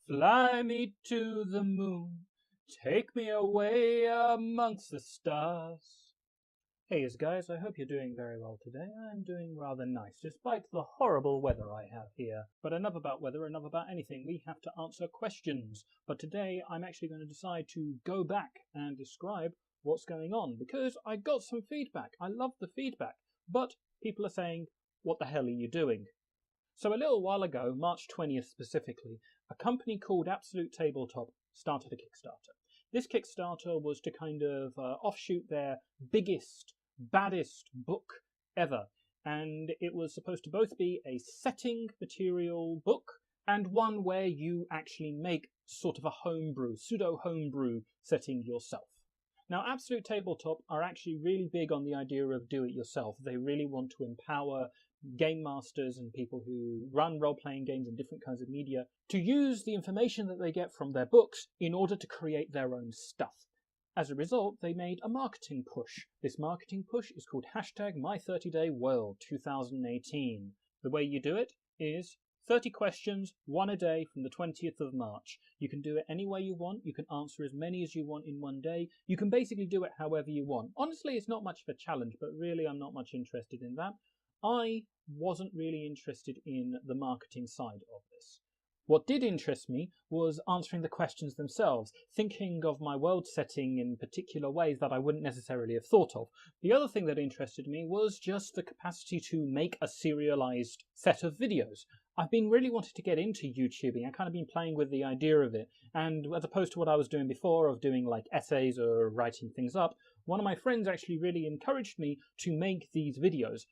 Fly me to the moon, take me away amongst the stars. Hey guys, I hope you're doing very well today. I'm doing rather nice, despite the horrible weather I have here. But enough about weather, enough about anything. We have to answer questions. But today I'm actually going to decide to go back and describe what's going on, because I got some feedback. I love the feedback. But people are saying, what the hell are you doing? So a little while ago, March 20th specifically, a company called Absolute Tabletop started a Kickstarter. This Kickstarter was to kind of offshoot their biggest, baddest book ever. And it was supposed to both be a setting material book and one where you actually make sort of a homebrew, pseudo-homebrew setting yourself. Now, Absolute Tabletop are actually really big on the idea of do-it-yourself. They really want to empower game masters and people who run role-playing games and different kinds of media to use the information that they get from their books in order to create their own stuff. As a result, they made a marketing push. This marketing push is called #My30DayWorld 2018. The way you do it is 30 questions, one a day from the 20th of March. You can do it any way you want. You can answer as many as you want in one day. You can basically do it however you want. Honestly, it's not much of a challenge, but really I'm not much interested in that. I wasn't really interested in the marketing side of this. What did interest me was answering the questions themselves, thinking of my world setting in particular ways that I wouldn't necessarily have thought of. The other thing that interested me was just the capacity to make a serialized set of videos. I've been really wanting to get into YouTubing. I've kind of been playing with the idea of it. And as opposed to what I was doing before of doing like essays or writing things up, one of my friends actually really encouraged me to make these videos.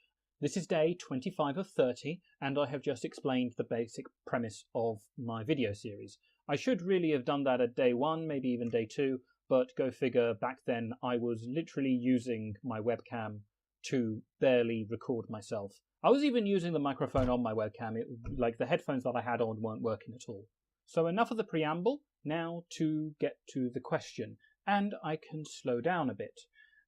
This is day 25 of 30, and I have just explained the basic premise of my video series. I should really have done that at day 1, maybe even day 2, but go figure, back then I was literally using my webcam to barely record myself. I was even using the microphone on my webcam, like the headphones that I had on weren't working at all. So enough of the preamble, now to get to the question, and I can slow down a bit.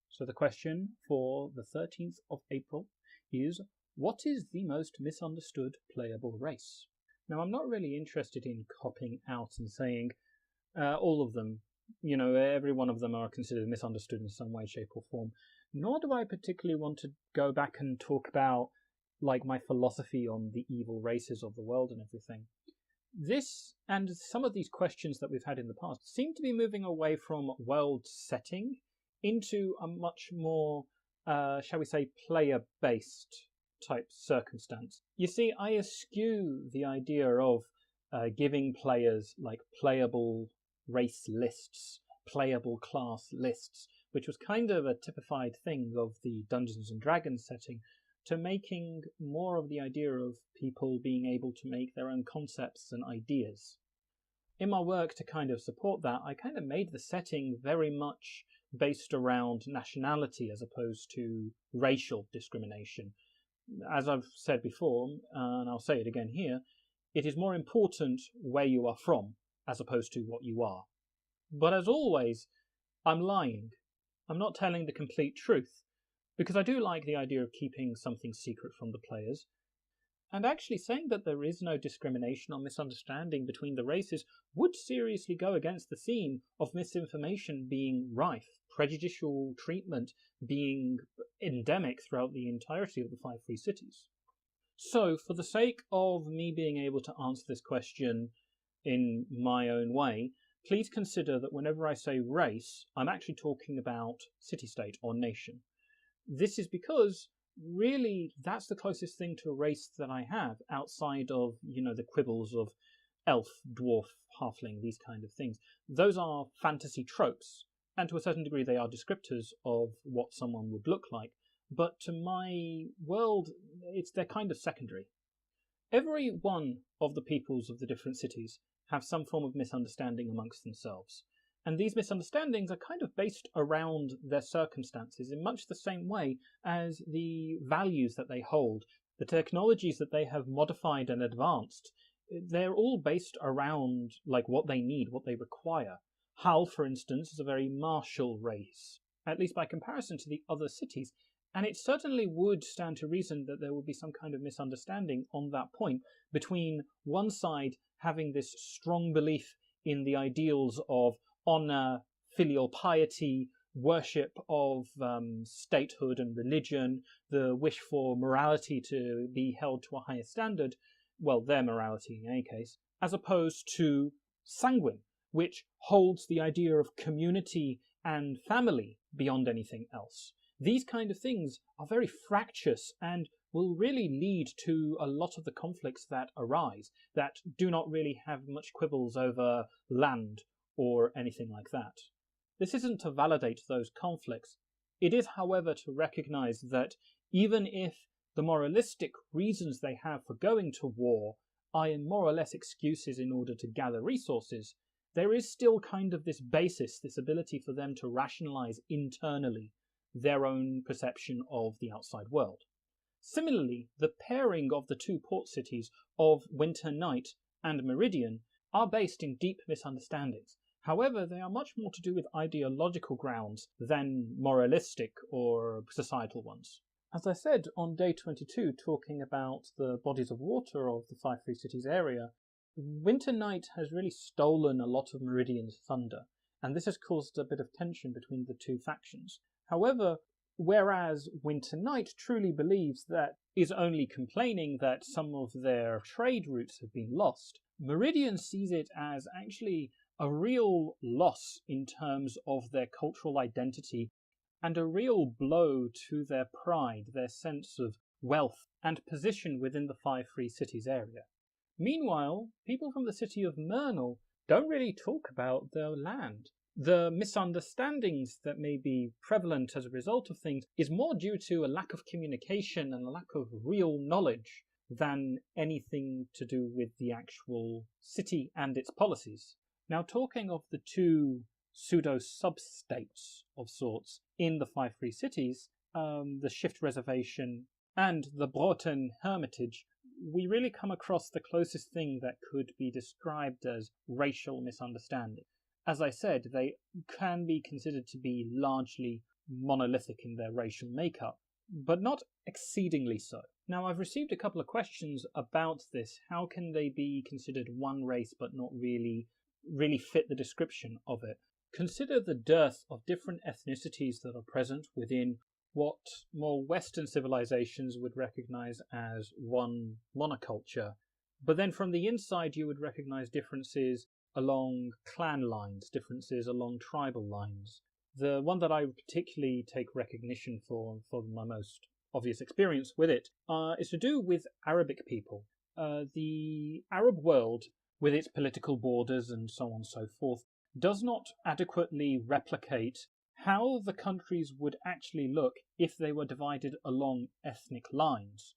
So the question for the 13th of April is, what is the most misunderstood playable race? Now, I'm not really interested in copping out and saying all of them, every one of them are considered misunderstood in some way, shape, or form. Nor do I particularly want to go back and talk about like my philosophy on the evil races of the world and everything. This and some of these questions that we've had in the past seem to be moving away from world setting into a much more shall we say, player-based type circumstance. You see, I eschew the idea of giving players like playable race lists, playable class lists, which was kind of a typified thing of the Dungeons and Dragons setting, to making more of the idea of people being able to make their own concepts and ideas. In my work to kind of support that, I kind of made the setting very much based around nationality as opposed to racial discrimination. As I've said before, and I'll say it again here, it is more important where you are from as opposed to what you are. But as always, I'm lying. I'm not telling the complete truth, because I do like the idea of keeping something secret from the players. And actually saying that there is no discrimination or misunderstanding between the races would seriously go against the theme of misinformation being rife, prejudicial treatment being endemic throughout the entirety of the 5 free cities. So, for the sake of me being able to answer this question in my own way, please consider that whenever I say race, I'm actually talking about city-state or nation. This is because really, that's the closest thing to a race that I have outside of, the quibbles of elf, dwarf, halfling, these kind of things. Those are fantasy tropes, and to a certain degree they are descriptors of what someone would look like. But to my world, they're kind of secondary. Every one of the peoples of the different cities have some form of misunderstanding amongst themselves. And these misunderstandings are kind of based around their circumstances in much the same way as the values that they hold, the technologies that they have modified and advanced. They're all based around like what they need, what they require. Hull, for instance, is a very martial race, at least by comparison to the other cities. And it certainly would stand to reason that there would be some kind of misunderstanding on that point between one side having this strong belief in the ideals of honor, filial piety, worship of statehood and religion, the wish for morality to be held to a higher standard, well, their morality in any case, as opposed to sanguine, which holds the idea of community and family beyond anything else. These kind of things are very fractious and will really lead to a lot of the conflicts that arise that do not really have much quibbles over land or anything like that. This isn't to validate those conflicts. It is, however, to recognize that even if the moralistic reasons they have for going to war are more or less excuses in order to gather resources, there is still kind of this basis, this ability for them to rationalize internally their own perception of the outside world. Similarly, the pairing of the two port cities of Winter Night and Meridian are based in deep misunderstandings. However, they are much more to do with ideological grounds than moralistic or societal ones. As I said on day 22, talking about the bodies of water of the Five Free Cities area, Winter Night has really stolen a lot of Meridian's thunder, and this has caused a bit of tension between the two factions. However, whereas Winter Night truly believes that is only complaining that some of their trade routes have been lost, Meridian sees it as actually a real loss in terms of their cultural identity and a real blow to their pride, their sense of wealth and position within the Five Free Cities area. Meanwhile, people from the city of Mernal don't really talk about their land. The misunderstandings that may be prevalent as a result of things is more due to a lack of communication and a lack of real knowledge than anything to do with the actual city and its policies. Now, talking of the two pseudo-sub-states of sorts in the Five Free Cities, the Shift Reservation and the Broughton Hermitage, we really come across the closest thing that could be described as racial misunderstanding. As I said, they can be considered to be largely monolithic in their racial makeup, but not exceedingly so. Now, I've received a couple of questions about this. How can they be considered one race but not really fit the description of it? Consider the dearth of different ethnicities that are present within what more Western civilizations would recognize as one monoculture. But then from the inside, you would recognize differences along clan lines, differences along tribal lines. The one that I particularly take recognition for my most obvious experience with it, is to do with Arabic people. The Arab world, with its political borders and so on and so forth, does not adequately replicate how the countries would actually look if they were divided along ethnic lines,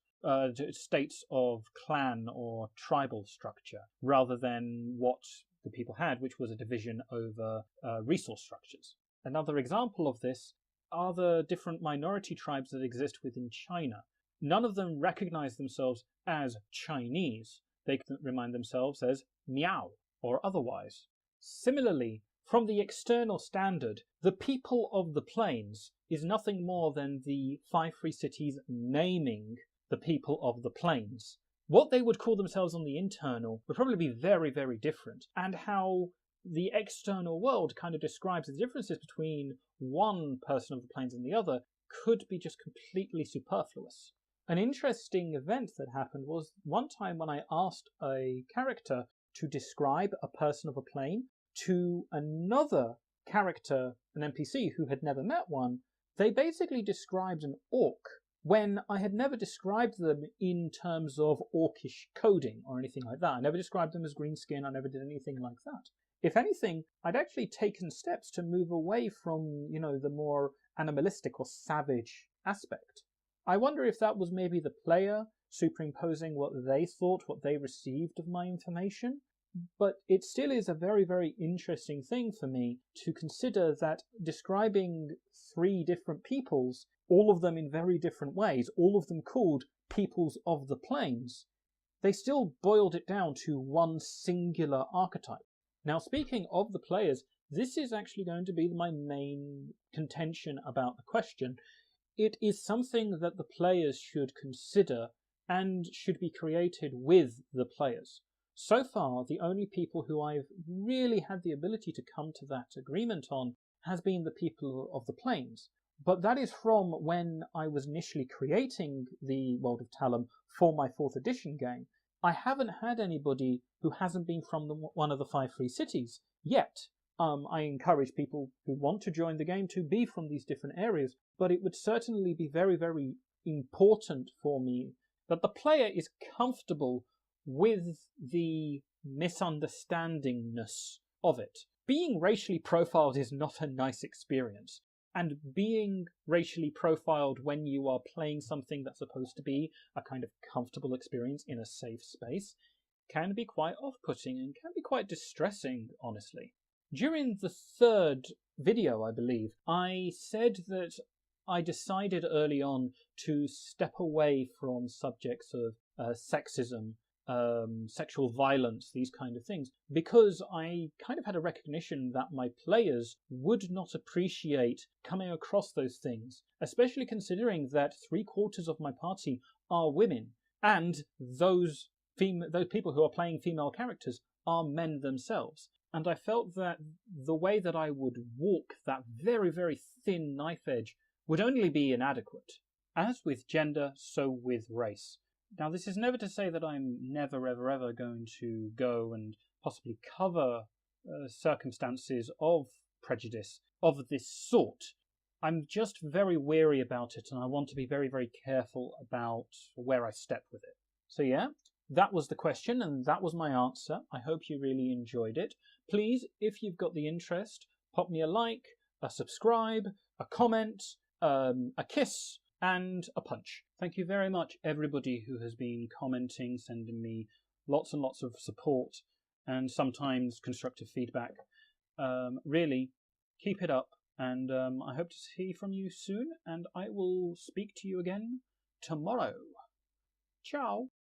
states of clan or tribal structure, rather than what the people had, which was a division over resource structures. Another example of this are the different minority tribes that exist within China. None of them recognize themselves as Chinese. They can remind themselves as Miao or otherwise. Similarly, from the external standard, the people of the plains is nothing more than the Five Free Cities naming the people of the plains. What they would call themselves on the internal would probably be very, very different, and how the external world kind of describes the differences between one person of the plains and the other could be just completely superfluous. An interesting event that happened was one time when I asked a character to describe a person of a plane to another character, an NPC who had never met one. They basically described an orc when I had never described them in terms of orcish coding or anything like that. I never described them as green skin. I never did anything like that. If anything, I'd actually taken steps to move away from, the more animalistic or savage aspect. I wonder if that was maybe the player superimposing what they thought, what they received of my information. But it still is a very, very interesting thing for me to consider that describing three different peoples, all of them in very different ways, all of them called peoples of the plains, they still boiled it down to one singular archetype. Now, speaking of the players, this is actually going to be my main contention about the question. It is something that the players should consider and should be created with the players. So far, the only people who I've really had the ability to come to that agreement on has been the people of the planes. But that is from when I was initially creating the World of Talem for my 4th edition game. I haven't had anybody who hasn't been from one of the 5 free cities yet. I encourage people who want to join the game to be from these different areas, but it would certainly be very, very important for me that the player is comfortable with the misunderstandingness of it. Being racially profiled is not a nice experience, and being racially profiled when you are playing something that's supposed to be a kind of comfortable experience in a safe space can be quite off-putting and can be quite distressing, honestly. During the 3rd video, I believe, I said that I decided early on to step away from subjects of sexism, sexual violence, these kind of things, because I kind of had a recognition that my players would not appreciate coming across those things, especially considering that 3/4 of my party are women, and those people who are playing female characters are men themselves. And I felt that the way that I would walk that very, very thin knife edge would only be inadequate. As with gender, so with race. Now, this is never to say that I'm never, ever, ever going to go and possibly cover circumstances of prejudice of this sort. I'm just very wary about it, and I want to be very, very careful about where I step with it. So yeah, that was the question, and that was my answer. I hope you really enjoyed it. Please, if you've got the interest, pop me a like, a subscribe, a comment, a kiss, and a punch. Thank you very much, everybody who has been commenting, sending me lots and lots of support, and sometimes constructive feedback. Really, keep it up, and I hope to see from you soon, and I will speak to you again tomorrow. Ciao!